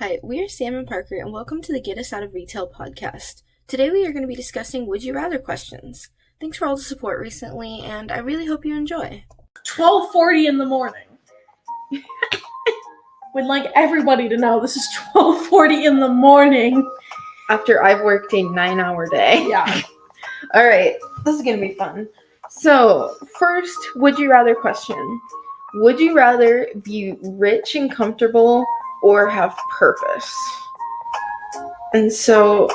Hi, we are Sam and Parker, and welcome to the Get Us Out of Retail podcast. Today we are going to be discussing Would You Rather questions. Thanks for all the support recently, and I really hope you enjoy. 12:40 in the morning. Would like everybody to know this is 12:40 in the morning. After I've worked a 9-hour day. Yeah. All right, this is going to be fun. So, first, would you rather question. Would you rather be rich and comfortable or have purpose? And so,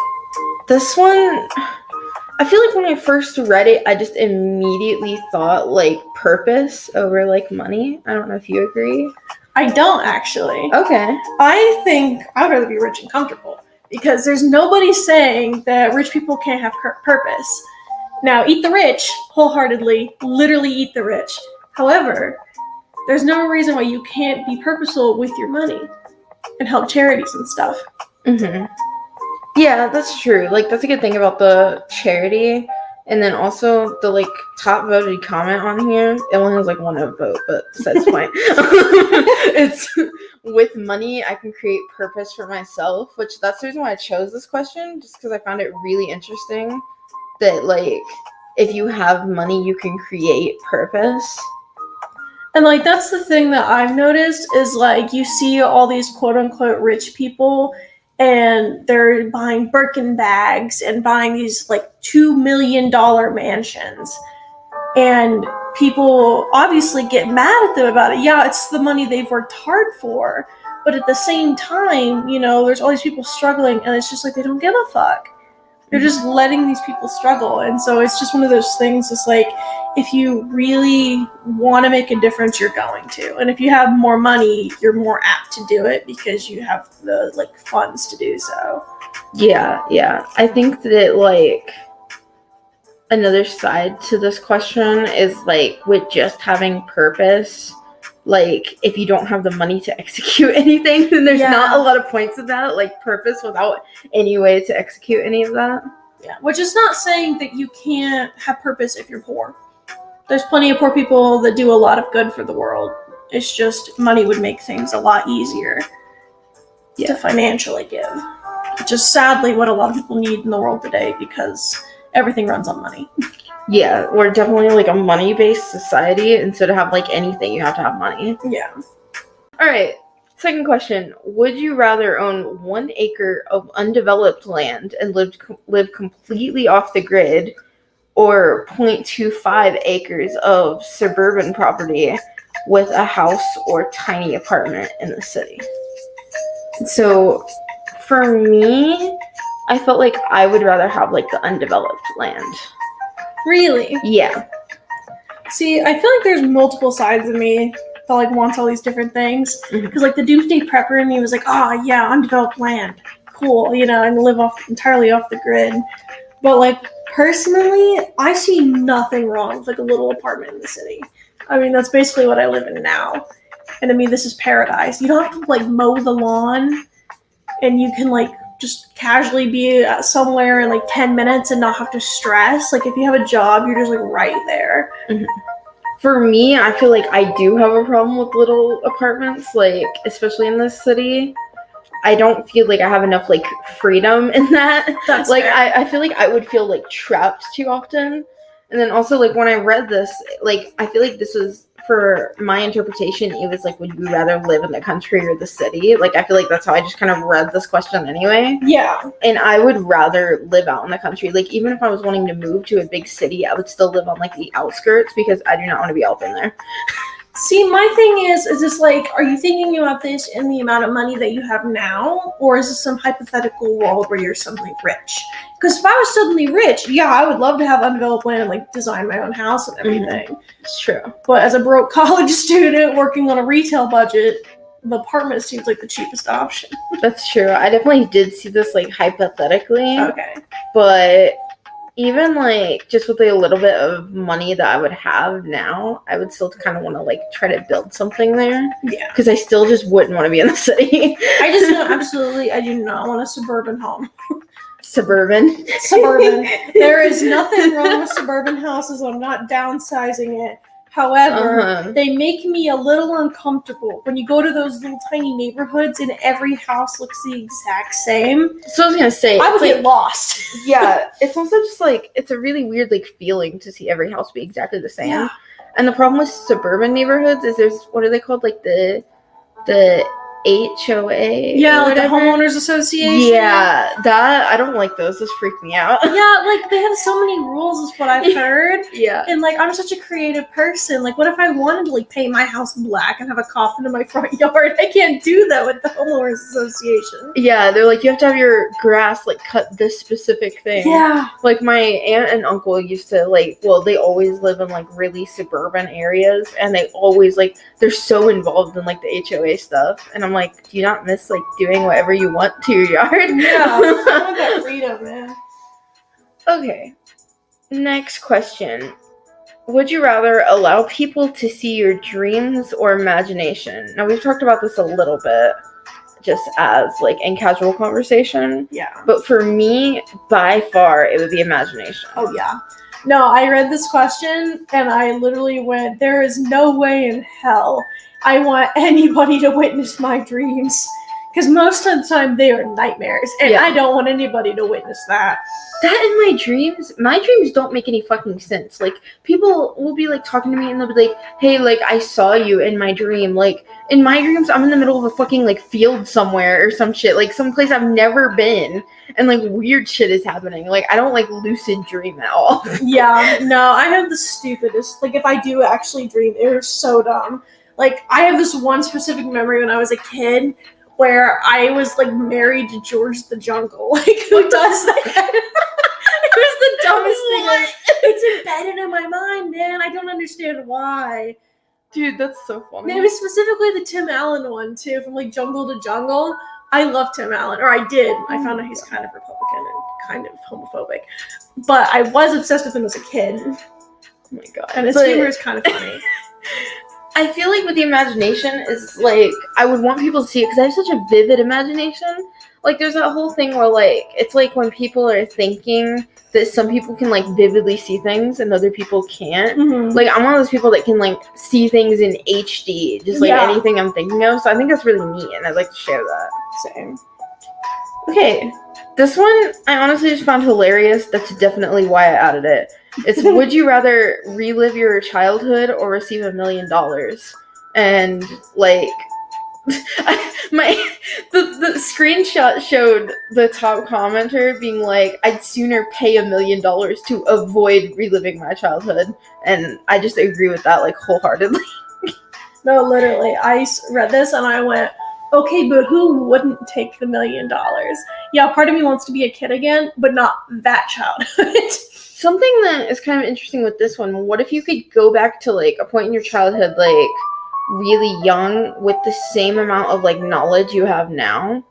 this one, I feel like when I first read it, I just immediately thought, purpose over, money. I don't know if you agree. I don't actually. Okay. I think I'd rather be rich and comfortable because there's nobody saying that rich people can't have purpose. Now, eat the rich wholeheartedly, literally eat the rich. However, there's no reason why you can't be purposeful with your money and help charities and stuff. Mm-hmm. Yeah, that's true. That's a good thing about the charity. And then also the top voted comment on here, it only has one vote, but besides the point. It's with money I can create purpose for myself, which that's the reason why I chose this question, just because I found it really interesting that if you have money you can create purpose. And that's the thing that I've noticed is you see all these quote unquote rich people and they're buying Birkin bags and buying these $2 million mansions. And people obviously get mad at them about it. Yeah, it's the money they've worked hard for. But at the same time, there's all these people struggling and it's just they don't give a fuck. They're just letting these people struggle. And so it's just one of those things. It's if you really want to make a difference, you're going to. And if you have more money, you're more apt to do it because you have the funds to do so. Yeah. I think that another side to this question is with just having purpose, if you don't have the money to execute anything, then there's not a lot of points of that, purpose without any way to execute any of that. Yeah, which is not saying that you can't have purpose if you're poor. There's plenty of poor people that do a lot of good for the world. It's just money would make things a lot easier to financially give, which is sadly what a lot of people need in the world today because everything runs on money. Yeah, we're definitely a money-based society, and so to have anything, you have to have money. Yeah. All right, second question. Would you rather own 1 acre of undeveloped land and live completely off the grid, or 0.25 acres of suburban property with a house or tiny apartment in the city? So, for me, I felt I would rather have the undeveloped land. Really? Yeah. See, I feel there's multiple sides of me that wants all these different things. Because the doomsday prepper in me was undeveloped land, cool, and live entirely off the grid. But personally, I see nothing wrong with a little apartment in the city. I mean, that's basically what I live in now, and I mean, this is paradise. You don't have to mow the lawn, and you can just casually be somewhere in 10 minutes and not have to stress. If you have a job, you're just right there. Mm-hmm. For me, I feel I do have a problem with little apartments, especially in this city. I don't feel I have enough freedom in that. That's fair. I feel I would feel trapped too often. And then also when I read this, I feel this was, for my interpretation, it was would you rather live in the country or the city? I feel that's how I just kind of read this question anyway. Yeah. And I would rather live out in the country. Even if I was wanting to move to a big city, I would still live on the outskirts because I do not want to be out in there. See, my thing is this are you thinking about this in the amount of money that you have now, or is this some hypothetical world where you're suddenly rich? Because if I was suddenly rich, I would love to have undeveloped land and design my own house and everything. Mm-hmm. It's true. But as a broke college student working on a retail budget, the apartment seems the cheapest option. That's true. I definitely did see this hypothetically. Okay. But even just with a little bit of money that I would have now, I would still kind of want to try to build something there. Yeah. Because I still just wouldn't want to be in the city. I just know absolutely I do not want a suburban home. Suburban. There is nothing wrong with suburban houses. I'm not downsizing it. However, Uh-huh. they make me a little uncomfortable when you go to those little tiny neighborhoods and every house looks the exact same. So I was gonna say, I would it's get lost. yeah, it's also just like it's a really weird like feeling to see every house be exactly the same. Yeah. And the problem with suburban neighborhoods is there's what are they called, like the HOA? Yeah, or like the whatever? homeowners association. Yeah, that I don't like those. Those freak me out. Yeah, like they have so many rules is what I've heard. Yeah. And like I'm such a creative person. Like what if I wanted to like paint my house black and have a coffin in my front yard? I can't do that with the homeowners association. Yeah, they're like you have to have your grass like cut this specific thing. Yeah. Like my aunt and uncle used to they always live in like really suburban areas, and they always they're so involved in like the HOA stuff, and I'm like, do you not miss like doing whatever you want to your yard? Yeah. I want that freedom, man. Okay. Next question. Would you rather allow people to see your dreams or imagination? Now we've talked about this a little bit just as like in casual conversation, Yeah. but for me by far it would be imagination. Oh yeah. No, I read this question and I literally went, there is no way in hell I want anybody to witness my dreams. Because most of the time they are nightmares. And Yeah. I don't want anybody to witness that. That in my dreams don't make any fucking sense. Like, people will be, like, talking to me and they'll be like, hey, like, I saw you in my dream. Like, in my dreams, I'm in the middle of a fucking, like, field somewhere or some shit. Like, some place I've never been. And, like, weird shit is happening. Like, I don't, like, lucid dream at all. Yeah, no, I have the stupidest. Like, if I do actually dream, they're so dumb. Like, I have this one specific memory when I was a kid where I was, like, married to George the Jungle. Like, who does that? It was the dumbest thing. Like, it's embedded in my mind, man. I don't understand why. Dude, that's so funny. It was specifically the Tim Allen one, too, from, like, Jungle to Jungle. I love Tim Allen, or I did. I found out he's kind of Republican and kind of homophobic. But I was obsessed with him as a kid. Oh my god. And his But humor is kind of funny. I feel like with the imagination is like I would want people to see it because I have such a vivid imagination. Like there's that whole thing where like it's like when people are thinking that some people can like vividly see things and other people can't. Mm-hmm. Like I'm one of those people that can like see things in HD, just like Yeah. anything I'm thinking of. So I think that's really neat, and I'd like to share that. Same. Okay, this one I honestly just found hilarious. That's definitely why I added it. It's would you rather relive your childhood or receive $1 million? And like the screenshot showed the top commenter being like, I'd sooner pay $1 million to avoid reliving my childhood, and I just agree with that like wholeheartedly. No, literally. I read this and I went, okay, but who wouldn't take the $1 million? Yeah, part of me wants to be a kid again, but not that childhood. Something that is kind of interesting with this one, what if you could go back to like a point in your childhood like really young with the same amount of like knowledge you have now?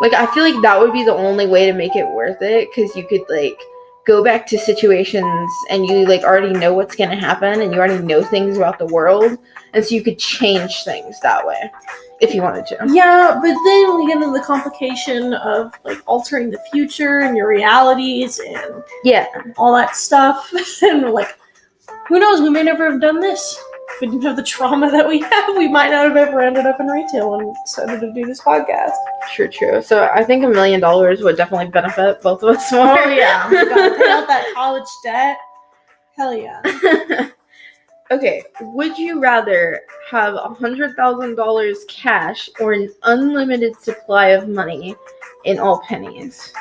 Like I feel like that would be the only way to make it worth it, because you could like go back to situations and you like already know what's going to happen and you already know things about the world, and so you could change things that way if you wanted to. Yeah, but then we get into the complication of like altering the future and your realities and Yeah. all that stuff. And we're like, who knows? We may never have done this. If we didn't have the trauma that we have, we might not have ever ended up in retail and decided to do this podcast. True. So I think $1 million would definitely benefit both of us more. Oh yeah, we gotta pay out that college debt. Hell yeah. Okay, would you rather have $100,000 cash or an unlimited supply of money in all pennies?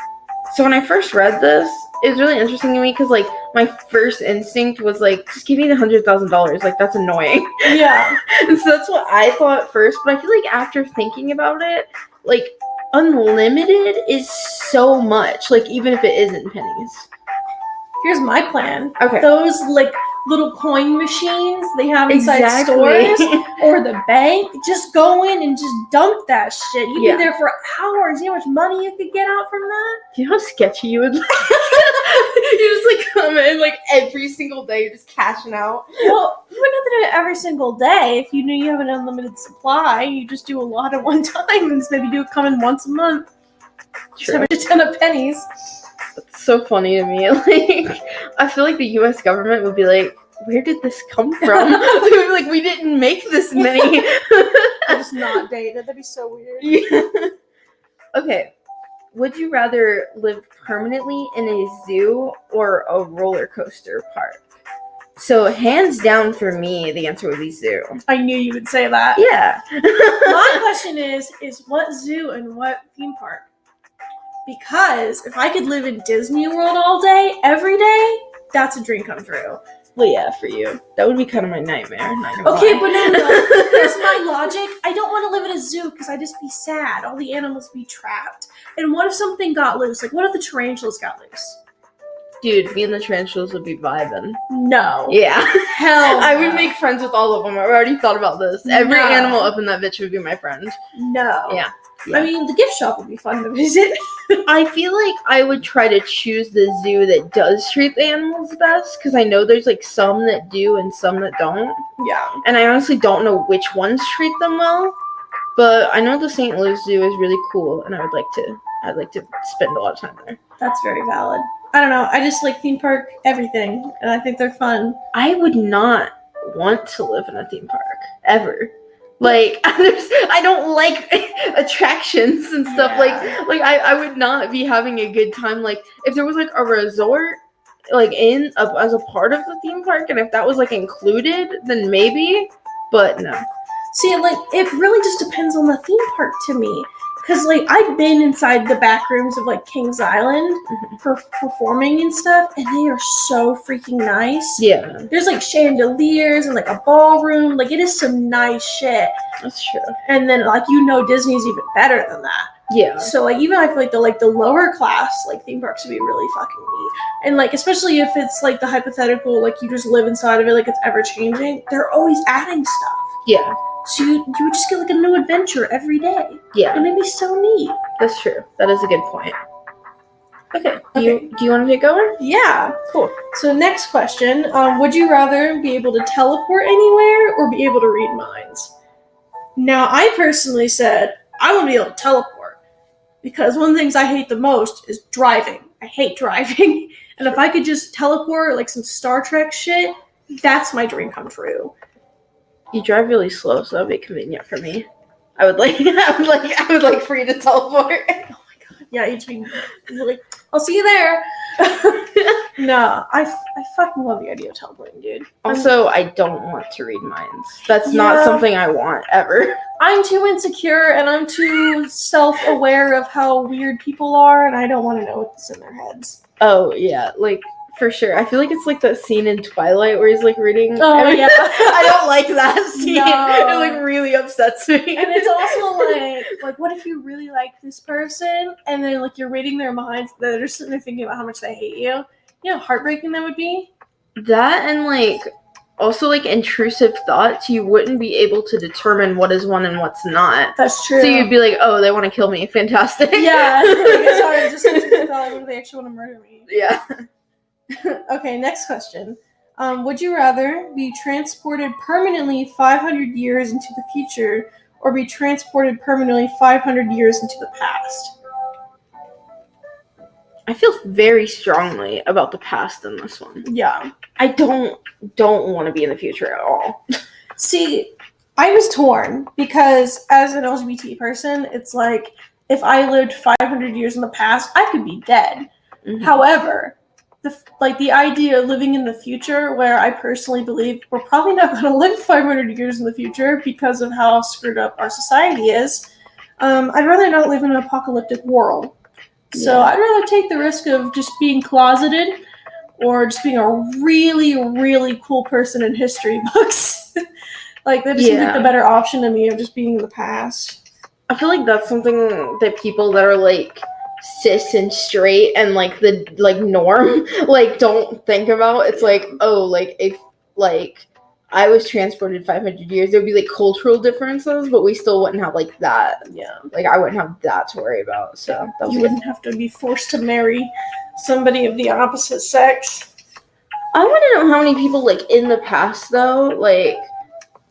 So when I first read this, it was really interesting to me because like my first instinct was like, just give me the $100,000. Like that's annoying. Yeah. And so that's what I thought first. But I feel like after thinking about it, like unlimited is so much. Like even if it isn't pennies. Here's my plan. Okay. Those like little coin machines they have inside Exactly. stores or the bank, just go in and just dump that shit. You'd Yeah. be there for hours. You know how much money you could get out from that? Do you know how sketchy you would look? You just like come in like every single day, you're just cashing out. Well, you wouldn't have to do it every single day. If you knew you have an unlimited supply, you just do a lot at one time and just maybe do it coming once a month. Just have a ton of pennies. It's so funny to me. Like, I feel like the U.S. government would be like, where did this come from? Like, we didn't make this many. Just not dated. That'd be so weird. Yeah. Okay. Would you rather live permanently in a zoo or a roller coaster park? So, hands down for me, the answer would be zoo. I knew you would say that. Yeah. My question is what zoo and what theme park? Because if I could live in Disney World all day, every day, that's a dream come true. Well, yeah, for you. That would be kind of my nightmare. Not gonna Okay, lie. but no. Here's my logic. I don't want to live in a zoo because I'd just be sad. All the animals be trapped. And what if something got loose? Like, what if the tarantulas got loose? Dude, me and the tarantulas would be vibing. No. Yeah. Hell I would no. make friends with all of them. I've already thought about this. Every No. animal up in that bitch would be my friend. No. Yeah. I mean, the gift shop would be fun to visit. I feel like I would try to choose the zoo that does treat the animals best, because I know there's like some that do and some that don't. Yeah. And I honestly don't know which ones treat them well. But I know the St. Louis Zoo is really cool, and I'd like to spend a lot of time there. That's very valid. I don't know. I just like theme park everything, and I think they're fun. I would not want to live in a theme park ever. Like, I don't like attractions and stuff. Yeah. Like I would not be having a good time. Like, if there was like a resort, like as a part of the theme park, and if that was like included, then maybe. But no. See, like, it really just depends on the theme park to me. Because, like, I've been inside the back rooms of, like, Kings Island for performing and stuff, and they are so freaking nice. Yeah, There's, like, chandeliers and, like, a ballroom. Like, it is some nice shit. that's true. And then, like, Disney's even better than that. Yeah. So, like, even I feel like the lower class, like, theme parks would be really fucking neat. And, like, especially if it's, like, the hypothetical, like, you just live inside of it, like, it's ever-changing. They're always adding stuff. Yeah. So you would just get, like, a new adventure every day. Yeah. And it'd be so neat. That's true. That is a good point. Okay. Do Okay. you want to get going? Yeah. Cool. So next question. Would you rather be able to teleport anywhere or be able to read minds? Now, I personally said I want to be able to teleport. Because one of the things I hate the most is driving. I hate driving. And if I could just teleport, like some Star Trek shit, that's my dream come true. You drive really slow, so that'd be convenient for me. I would like for you to teleport. Yeah, you'd be like, I'll see you there. No, I fucking love the idea of teleporting, dude. Also, I don't want to read minds. That's not Yeah. something I want ever. I'm too insecure and I'm too self-aware of how weird people are, and I don't want to know what's in their heads. Oh yeah, like for sure. I feel like it's like that scene in Twilight where he's like reading. Oh, yeah. I don't like that scene. No. It like really upsets me. And it's also like, what if you really like this person, and then like you're reading their minds, they're just sitting there thinking about how much they hate you. You know how heartbreaking that would be? That and like also like intrusive thoughts, you wouldn't be able to determine what is one and what's not. That's true. So you'd be like, oh, they want to kill me. Fantastic. yeah. Like, sorry, just what if they actually want to murder me? Yeah. Okay, next question. Would you rather be transported permanently 500 years into the future or be transported permanently 500 years into the past? I feel very strongly about the past in this one. Yeah. I don't want to be in the future at all. See, I was torn because as an LGBT person, it's like if I lived 500 years in the past, I could be dead. Mhm. However, the idea of living in the future, where I personally believe we're probably not going to live 500 years in the future because of how screwed up our society is, I'd rather not live in an apocalyptic world. So Yeah. I'd rather take the risk of just being closeted or just being a really, really cool person in history books. Like, that just seems like Yeah. the better option to me of just being in the past. I feel like that's something that people that are like cis and straight and like the like norm like don't think about. It's like, oh, like if like I was transported 500 years, there would be like cultural differences, but we still wouldn't have like that. Yeah. Like I wouldn't have that to worry about. So that was You good. wouldn't have to be forced to marry somebody of the opposite sex. I want to know how many people like in the past though, like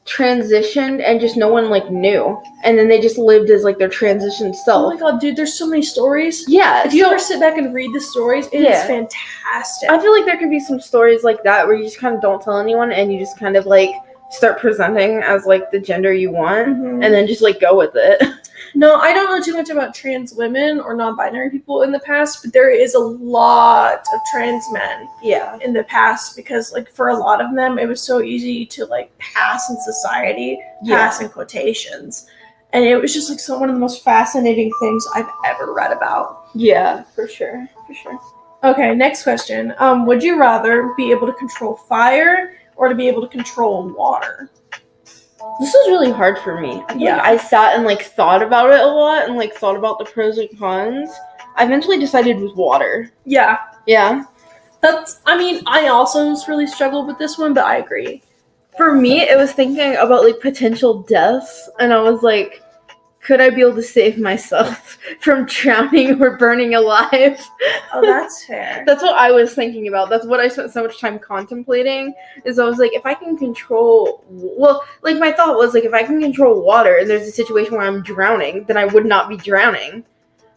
transitioned and just no one like knew, and then they just lived as like their transitioned Oh self. my god, dude, there's so many stories. Yeah, If you so ever sit back and read the stories, it is Yeah. fantastic. I feel like there could be some stories like that where you just kind of don't tell anyone and you just kind of like start presenting as like the gender you want Mhm. and then just like go with it. No, I don't know too much about trans women or non-binary people in the past, but there is a lot of trans men Yeah. in the past because, like, for a lot of them, it was so easy to like pass in society, pass in quotations, and it was just like one of the most fascinating things I've ever read about. Yeah, for sure. Okay, next question. Would you rather be able to control fire or to be able to control water? This was really hard for me. I feel Yeah. like I sat and like thought about it a lot and like thought about the pros and cons. I eventually decided with water. Yeah, Yeah. I also really struggled with this one, but I agree. For me, it was thinking about like potential deaths, and I was like, could I be able to save myself from drowning or burning alive? Oh, that's fair. That's what I was thinking about. That's what I spent so much time contemplating. Is I was like, if I can control, like my thought was like, if I can control water and there's a situation where I'm drowning, then I would not be drowning.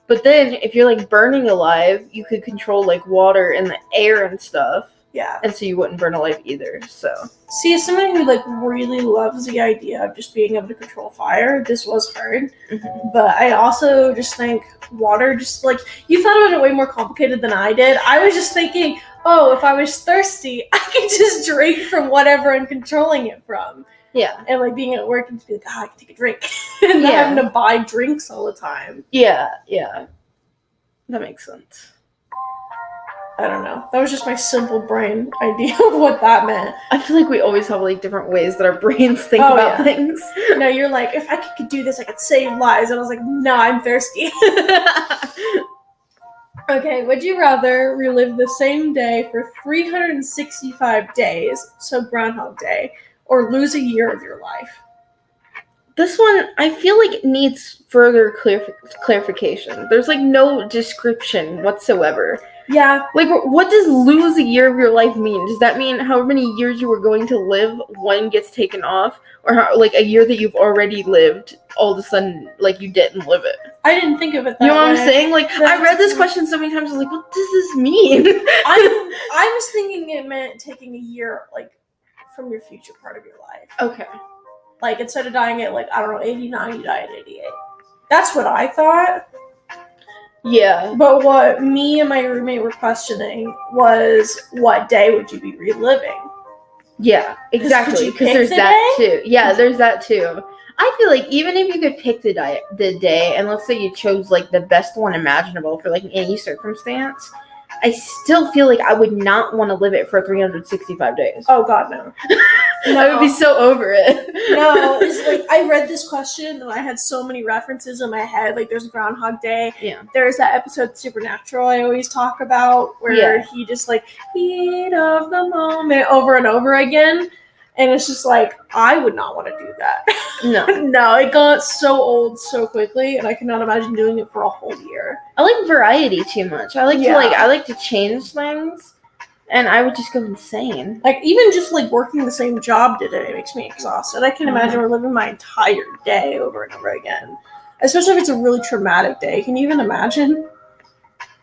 But then if you're like burning alive, you could control like water and the air and stuff, Yeah. and so you wouldn't burn alive either. So See, as somebody who like really loves the idea of just being able to control fire, this was hard. Mhm. But I also just think water, just like you thought about it way more complicated than I did. I was just thinking, oh, if I was thirsty, I could just drink from whatever I'm controlling it from. yeah, And like being at work and just be like, I can take a drink. And not Yeah. having to buy drinks all the time. yeah, that makes sense. I don't know. That was just my simple brain idea of what that meant. I feel like we always have like different ways that our brains think Oh, about yeah. things. No, you're like, if I could do this, I could save lives. And I was like, no, I'm thirsty. Okay, would you rather relive the same day for 365 days, so Groundhog Day, or lose a year of your life? This one, I feel like it needs further clarification. There's like no description whatsoever. Yeah, Like, what does lose a year of your life mean? Does that mean however many years you were going to live, one gets taken off? Or how, like a year that you've already lived, all of a sudden, like you didn't live it? I didn't think of it that You know what I'm way. saying? Like, I That's read this true. question so many times, I was like, what does this mean? I was thinking it meant taking a year, like, from your future part of your life. Okay. Like, instead of dying at, like, I don't know, 89, you die at 88. That's what I thought. Yeah. But what me and my roommate were questioning was, what day would you be reliving? Yeah, exactly. you Because pick there's the that too. Yeah, there's that too. I feel like even if you could pick the day, and let's say you chose like the best one imaginable for like any circumstance, I still feel like I would not want to live it for 365 days. Oh, God, no. I would be so over it. No, it's like I read this question and I had so many references in my head. Like there's Groundhog Day. Yeah. There's that episode Supernatural I always talk about where Yeah. he just like heat of the moment over and over again. And it's just like I would not want to do that. No. No, it got so old so quickly and I cannot imagine doing it for a whole year. I like variety too much. I like Yeah. I like to change things, and I would just go insane. Like even just like working the same job today makes me exhausted. I can imagine reliving my entire day over and over again. Especially if it's a really traumatic day. Can you even imagine?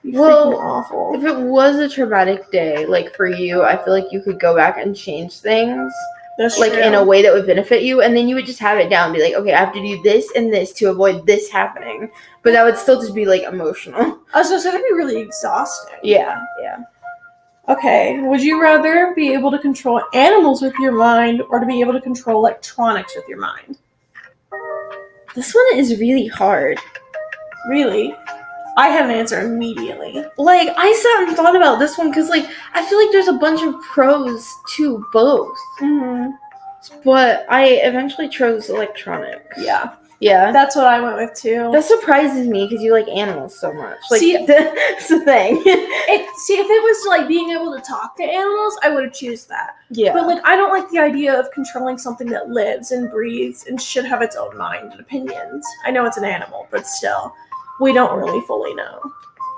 Be Well, freaking awful. If it was a traumatic day, like for you, I feel like you could go back and change things. That's Like true. in a way that would benefit you, and then you would just have it down, be like, okay, I have to do this and this to avoid this happening, but that would still just be like emotional. I was gonna say that'd be really exhausting. Yeah. Okay, would you rather be able to control animals with your mind or to be able to control electronics with your mind? This one is really hard. Really? I had an answer immediately. Like, I sat and thought about this one because, like, I feel like there's a bunch of pros to both, Mm-hmm. but I eventually chose electronics. Yeah, Yeah. that's what I went with too. That surprises me because you like animals so much. Like, See- that's the thing. See, if it was like being able to talk to animals, I would have choose that. Yeah. But like, I don't like the idea of controlling something that lives and breathes and should have its own mind and opinions. I know it's an animal, but still, we don't really fully know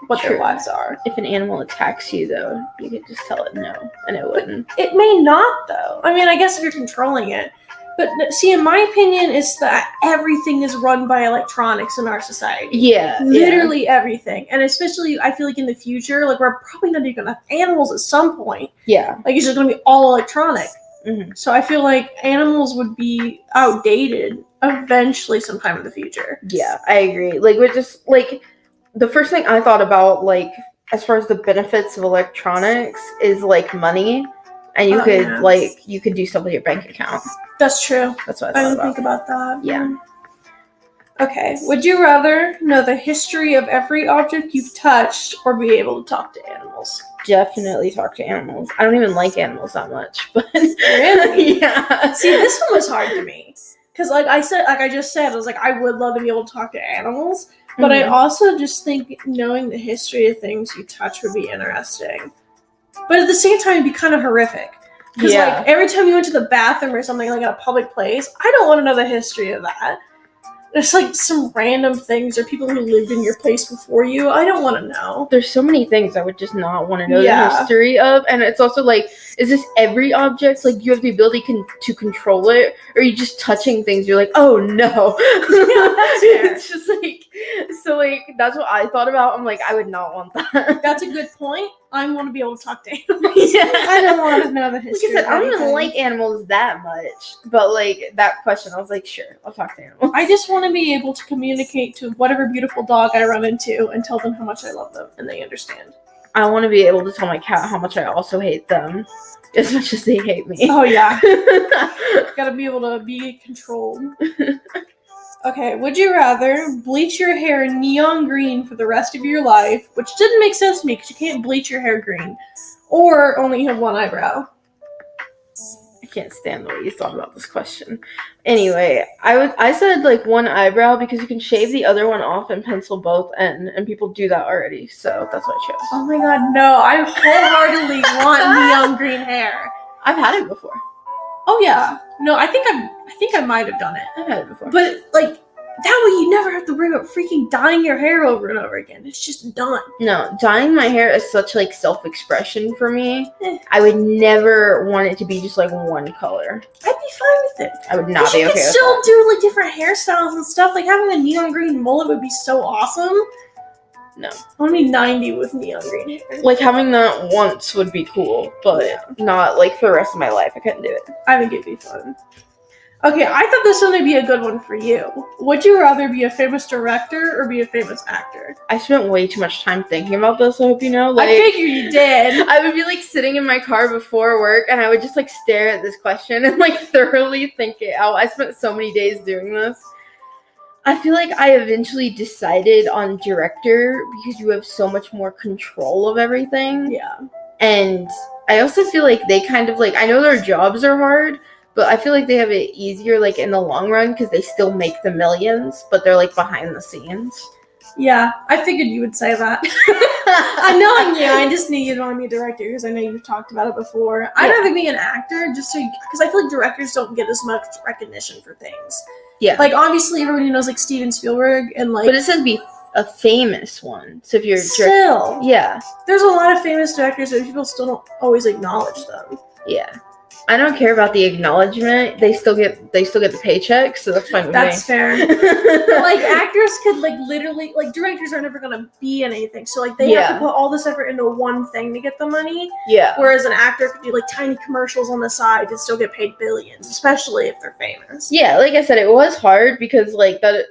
what their True. lives are. If an animal attacks you, though, you could just tell it no, and it wouldn't. It may not, though. I mean, I guess if you're controlling it, But see, in my opinion, it's that everything is run by electronics in our society. Yeah. Literally everything. And especially, I feel like in the future, like, we're probably not even going to have animals at some point. Yeah. Like, it's just going to be all electronic. Mm-hmm. So I feel like animals would be outdated eventually sometime in the future. Yeah, I agree. Like, we're just, like, the first thing I thought about, like, as far as the benefits of electronics is, like, money. And you you could do stuff with your bank account. That's true. That's what I I thought didn't about. think about that. Yeah. Okay. Would you rather know the history of every object you've touched or be able to talk to animals? Definitely talk to animals. I don't even like animals that much, but Really? Yeah. See, this one was hard to me. Because like I just said, I was like, I would love to be able to talk to animals. But I also just think knowing the history of things you touch would be interesting. But at the same time, it'd be kind of horrific. Because like every time you went to the bathroom or something, like in a public place, I don't want to know the history of that. There's like some random things or people who lived in your place before you. I don't want to know. There's so many things I would just not want to know Yeah. the history of. And it's also like, is this every object? Like, you have the ability to control it? Or are you just touching things? You're like, oh no. Yeah, that's fair. It's just like, so like, that's what I thought about. I'm like, I would not want that. That's a good point. I want to be able to talk to animals. Yeah. I don't want to know the Like history. I said, of I don't even anything. like animals that much. But like, that question, I was like, sure, I'll talk to animals. I just want to be able to communicate to whatever beautiful dog I run into and tell them how much I love them and they understand. I want to be able to tell my cat how much I also hate them. As much as they hate me. Oh yeah. Gotta be able to be controlled. Okay, would you rather bleach your hair neon green for the rest of your life, which didn't make sense to me because you can't bleach your hair green, or only have one eyebrow? I can't stand the way you thought about this question. Anyway, I said like one eyebrow because you can shave the other one off and pencil both in, and people do that already, so that's what I chose. Oh my god, no! I wholeheartedly want neon green hair. I've had it before. Oh yeah, no, I think I might have done it, I've had it before. but like that way you never have to worry about freaking dyeing your hair over and over again. It's just done. No, dyeing my hair is such like self-expression for me. Eh. I would never want it to be just like one color. I'd be fine with it. I would not But be you okay can with still that. do like different hairstyles and stuff. Like having a neon green mullet would be so awesome. No. I want to be 90 with neon green hair. Like having that once would be cool, but not like for the rest of my life. I couldn't do it. I think it'd be fun. Okay, I thought this one would be a good one for you. Would you rather be a famous director or be a famous actor? I spent way too much time thinking about this, I hope you know. Like, I figure you did. I would be like sitting in my car before work and I would just like stare at this question and like thoroughly think it out. I spent so many days doing this. I feel like I eventually decided on director because you have so much more control of everything. Yeah. And I also feel like they kind of like, I know their jobs are hard, but I feel like they have it easier like in the long run because they still make the millions, but they're like behind the scenes. Yeah, I figured you would say that. I know you. I just knew you'd want to be a director because I know you've talked about it before. I'd rather be an actor just so because I feel like directors don't get as much recognition for things. Yeah. Like obviously everybody knows like Steven Spielberg and like. But it says be a famous one. So if you're still, yeah. There's a lot of famous directors but people still don't always acknowledge them. Yeah. I don't care about the acknowledgement. They still get the paycheck, so that's fine with That's me. fair. But, like actors could like literally like directors are never gonna be in anything. So like they have to put all this effort into one thing to get the money. Yeah. Whereas an actor could do like tiny commercials on the side and still get paid billions, especially if they're famous. Yeah, like I said, it was hard because like that.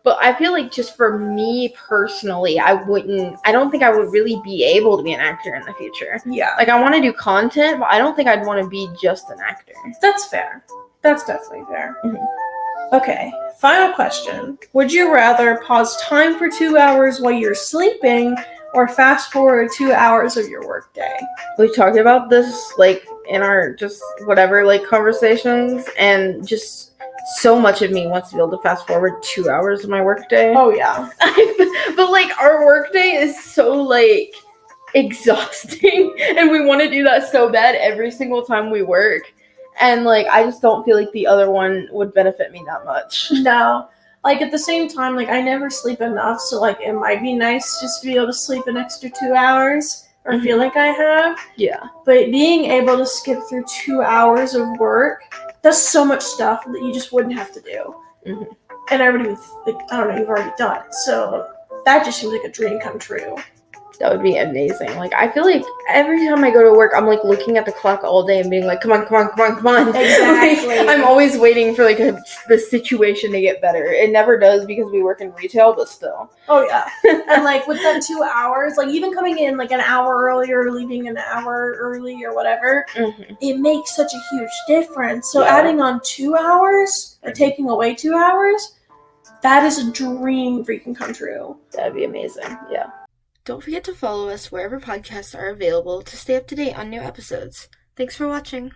But I feel like just for me personally, I don't think I would really be able to be an actor in the future. Yeah. Like, I want to do content, but I don't think I'd want to be just an actor. That's fair. That's definitely fair. Mhm. Okay, final question. Would you rather pause time for 2 hours while you're sleeping or fast forward 2 hours of your workday? We talked about this, like, in our just whatever, like, conversations, and just so much of me wants to be able to fast forward 2 hours of my workday. Oh, yeah. But, like, our workday is so, like, exhausting, and we want to do that so bad every single time we work. And, like, I just don't feel like the other one would benefit me that much. No. Like, at the same time, like, I never sleep enough, so, like, it might be nice just to be able to sleep an extra 2 hours, or feel like I have. Yeah. But being able to skip through 2 hours of work That's so much stuff that you just wouldn't have to do. Mhm. And everybody would, like, I don't know, you've already done it. So that just seems like a dream come true. That would be amazing. Like, I feel like every time I go to work, I'm like looking at the clock all day and being like, come on. Exactly. Like, I'm always waiting for like the situation to get better. It never does because we work in retail, but still. Oh, yeah. And, like, with that 2 hours, like, even coming in, like, an hour earlier, leaving an hour early or whatever, it makes such a huge difference. So Yeah. adding on 2 hours or taking away 2 hours, that is a dream freaking come true. That'd be amazing. Yeah. Don't forget to follow us wherever podcasts are available to stay up to date on new episodes. Thanks for watching.